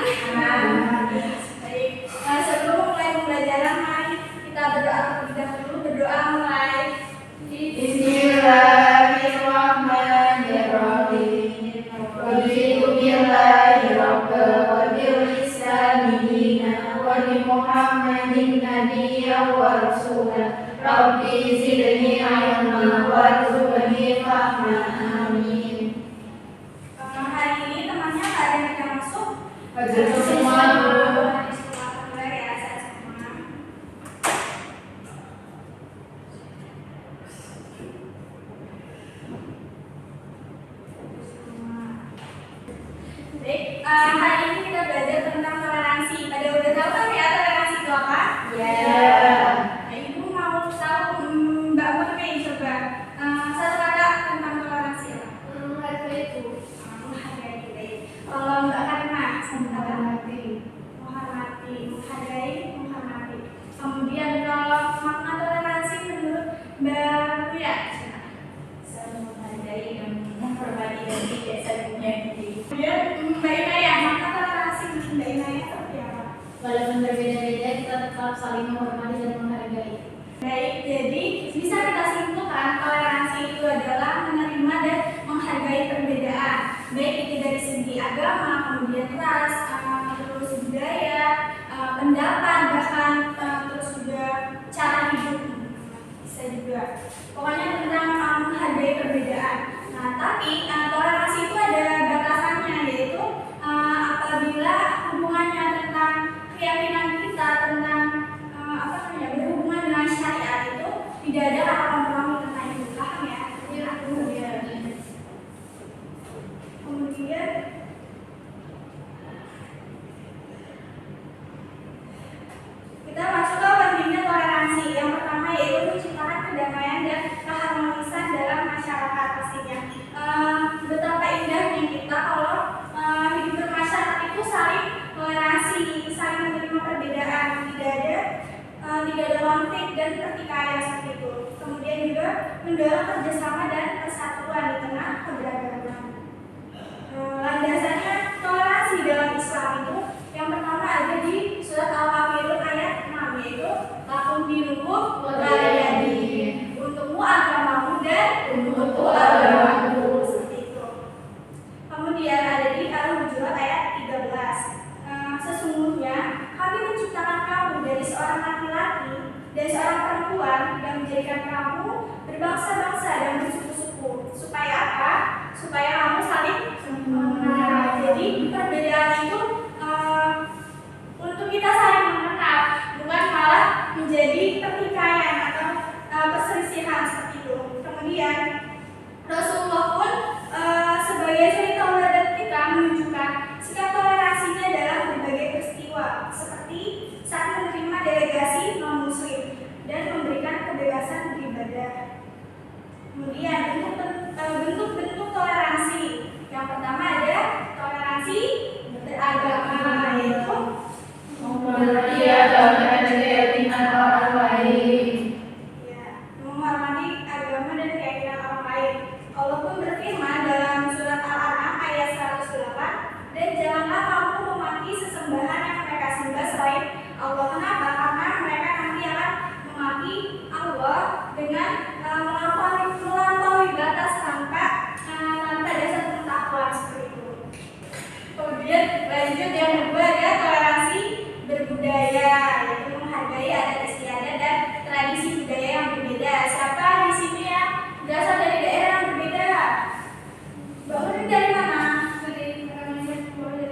Baik, sebelum mulai pembelajaran, mari kita berdoa terlebih dahulu. Berdoa mulai. Bismillahirrahmanirrahim. Raditu billahi rabba wa bil islami dina wa bi Muhammadin nabiyyan wa rasulan. Rabbi zidni ilma warzuqni fahma. Amin. Hari ini temannya nggak ada yang bisa masuk. Hadir semua. Baik, hari ini kita belajar tentang toleransi. Pada udah tahu kan ya toleransi itu apa? Ya. Nah, Ibu mau tahu Mbak Murni coba satu kata tentang toleransi apa? Menghargai. Menghargai. Kalau Mbak Karina satu kata. Menghormati, menghormati. Kemudian kalau makna toleransi menurut Mbak Buya? Saling menghargai dan menghormati dan tidak saling menyakiti. Kemudian Mbak Inaya, makna toleransi menurut Mbak Inaya seperti apa? Walaupun berbeda-beda, kita tetap saling menghormati dan menghargai. Baik, jadi bisa kita simpulkan toleransi itu adalah menerima dan menghargai perbedaan, baik itu dari segi agama, kemudian ras, terus budaya, pendapat, bahkan terus juga cara hidup, bisa juga. Pokoknya tentang menghargai perbedaan. Nah, tapi toleransi itu ada batasannya, yaitu apabila hubungannya tentang keyakinan kita tentang berhubungan dengan syariat itu tidak ada kata kompromi tentang itu, paham ya? Kemudian kita masuk ke pentingnya toleransi. Yang pertama yaitu menciptakan kedamaian dan keharmonisan dalam masyarakat pastinya. Betapa indahnya kita kalau hidup bermasyarakat itu saling toleransi, saling menerima perbedaan, tidak ada konflik dan pertikaian seperti itu. Kemudian juga mendorong kerjasama dan persatuan di tengah keberagaman. Landasannya toleransi dalam Islam itu yang pertama ada di surat Al-Kafirun ayat 6, yaitu lakum dinukum waliyadi, untukmu agamamu dan untukku agamaku, seperti itu. Kemudian ada di Al-Hujurat ayat 13, sesungguhnya kami menciptakan kamu dari seorang laki-laki dan seorang perempuan yang menjadikan kamu berbangsa-bangsa dan bersuku-suku. Supaya apa? Supaya kamu saling mengenal. Jadi perbedaan itu untuk kita saling mengenal, bukan malah menjadi pertikaian atau perselisihan seperti itu. Kemudian Rasulullah pun sebagai suri tauladan kita menunjukkan sikap toleransinya dalam berbagai peristiwa, seperti saat menerima delegasi non-muslim dan memberikan kebebasan beribadah. Kemudian bentuk-bentuk toleransi. Yang pertama ada toleransi beragama, yaitu Menghormati agama dan keyakinan orang lain. Menghormati agama dan keyakinan orang lain. Allah pun berfirman dalam surat Al-An'am ayat 108, dan janganlah kamu memaki sesembahan yang mereka sembah selain Allah. Kenapa? Karena mereka nanti akan memaki Allah dengan melampaui batas tanpa dasar pengetahuan seperti itu. Kemudian lanjut yang kedua ada toleransi berbudaya, yaitu menghargai adat istiadat dan tradisi budaya yang berbeda. Siapa di sini yang berasal dari daerah yang berbeda? Mbak Urin dari mana? Dari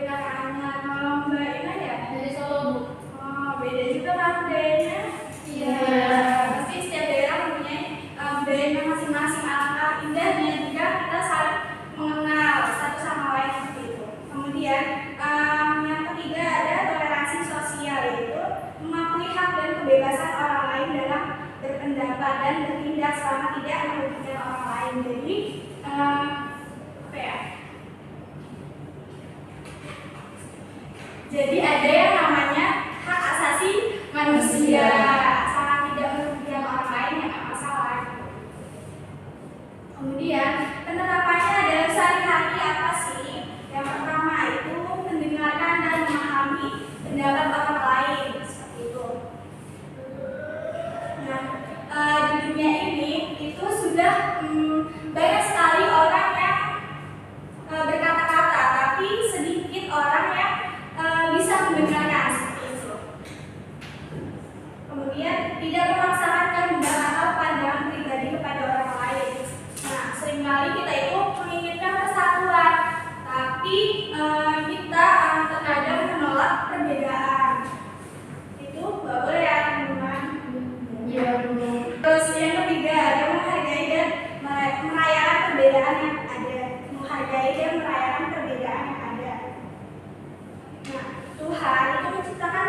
kakaknya. Kalau Mbak Ina ya? Dari Solo, Bu. Oh, beda juga kan budayanya? Iya. Pasti setiap daerah mempunyai budayanya masing-masing. Alangkah indahnya jika kita saling mengenal satu sama lain seperti itu. Kemudian yang ketiga ada toleransi sosial, yaitu mengakui hak dan kebebasan orang lain dalam berpendapat dan bertindak selama tidak merugikan orang lain. Jadi apa ya? Jadi ada yang namanya hak asasi manusia, sangat tidak merugikan orang lain yang nggak masalah. Kemudian penerapannya dalam sehari-hari apa sih? Yang pertama itu mendengarkan dan memahami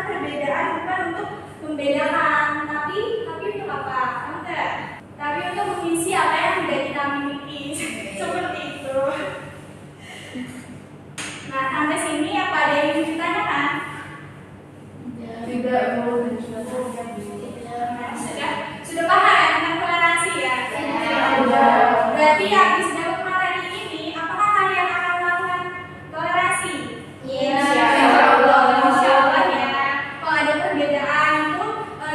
perbedaan bukan untuk membedakan, tapi untuk apa? Enggak. Tapi untuk mengisi apa yang sudah kita miliki. Seperti itu. Nah, sampai sini apa ada yang ingin ditanyakan? Tidak mau Sudah paham ya tentang toleransi ya? Berarti habis dapat materi ini, apakah kalian akan melakukan toleransi? Insya Allah ya. Kalau ada perbedaan itu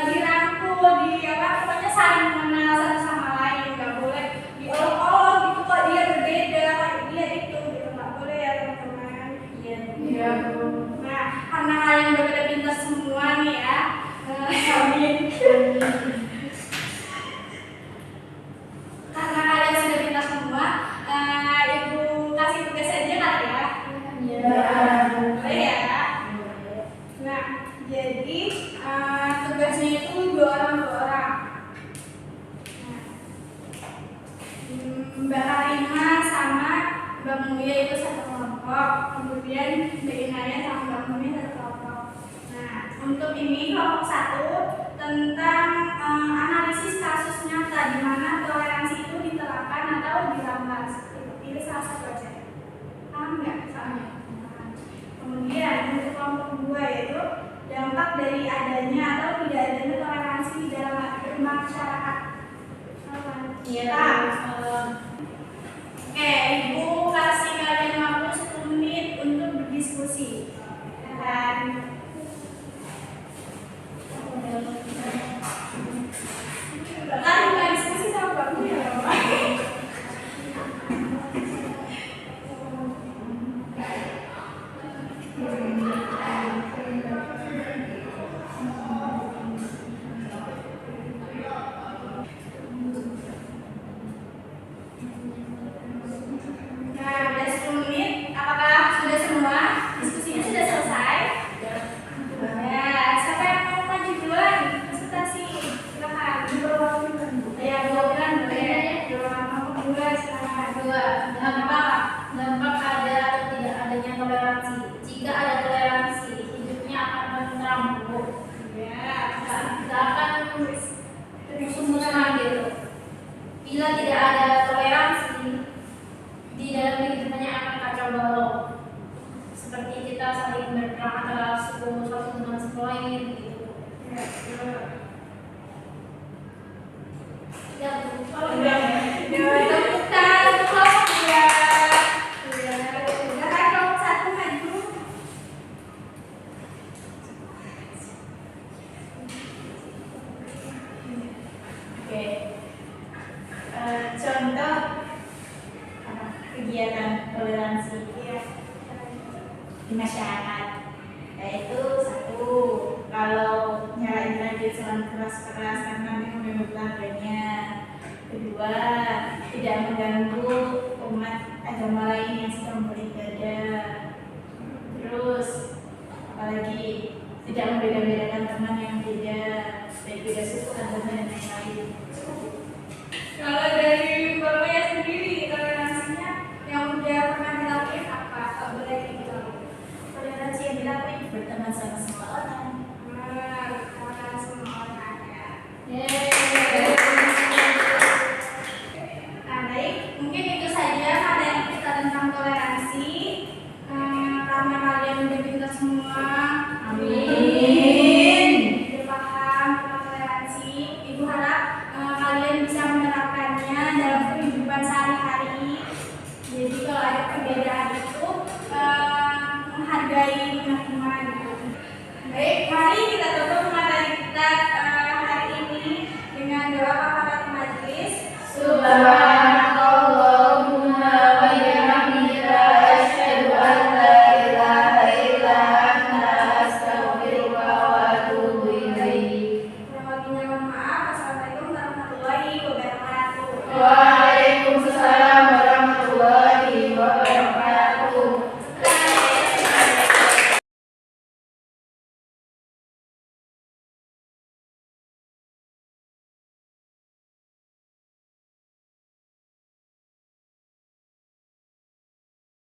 dirangkul, pokoknya saling mengenal satu sama lain, nggak boleh diolok-olok gitu kok dia berbeda, dia itu gitu, nggak boleh ya teman-teman. Iya. Nah, karena kalian udah pada pintar semua nih ya, karena kalian sudah pintar semua, ibu kasih tugas aja kali ya. Boleh ya. Nah, jadi tugasnya itu 2 orang. Mbak Karina sama Mbak Mulia itu satu kelompok, kemudian Mbak Inaya sama Mbak Mulia satu kelompok. Nah, untuk ini kelompok 1 tentang analisis kasus nyata di mana toleransi itu diterapkan atau dirampas. Pilih salah satu aja. Paham nggak soalnya? Kemudian untuk kelompok 2 yaitu dampak dari adanya atau tidak adanya toleransi di dalam masyarakat. Oke, Ibu kasih kalian waktu 10 menit untuk berdiskusi. Dan kan bukan diskusi sama Bapak ya, Bapak. Nah, udah 10 menit. Apakah sudah semua? Diskusinya sudah selesai? Ya, siapa yang mau maju duluan? Presentasi, silakan. Ya, 2 bulan boleh. 2 silakan. Dampak ada atau tidak adanya toleransi. Jika ada toleransi, hidupnya akan tentram. Ya, Tidak akan musuh-musuhan gitu. Bila tidak ada toleransi, di dalam kehidupannya akan kacau balau. Seperti kita saling berperang antara suku satu dengan suku lain gitu. Ya, oh udah. Tepukan untuk kelompok 2. Silakan kelompok 1 maju. Oke. Contoh kegiatan toleransi di masyarakat, yaitu 1, kalau nyalain radio jangan keras-keras karena mengganggu keluarganya. 2, tidak mengganggu umat agama lain yang sedang beribadah. Terus apalagi tidak membeda-bedakan teman yang beda, baik beda suku, agama dan lain-lain. Kalau dari Mbak Maya sendiri, toleransinya yang udah pernah dilakuin apa? Kalau boleh dibilang. Toleransi yang dilakukan berteman sama semua orang. Berteman semua orang ya. Nah, baik. Mungkin itu saja materi kita tentang toleransi. Karena kalian udah pintar semua. Amin. Udah paham tentang toleransi. Ibu harap kalian bisa menerapkannya dalam kehidupan sehari-hari. Jadi kalau ada perbedaan itu menghargai teman-teman. Baik, mari kita tutup materi kita hari ini dengan doa kafaratul majelis. Subhanallah.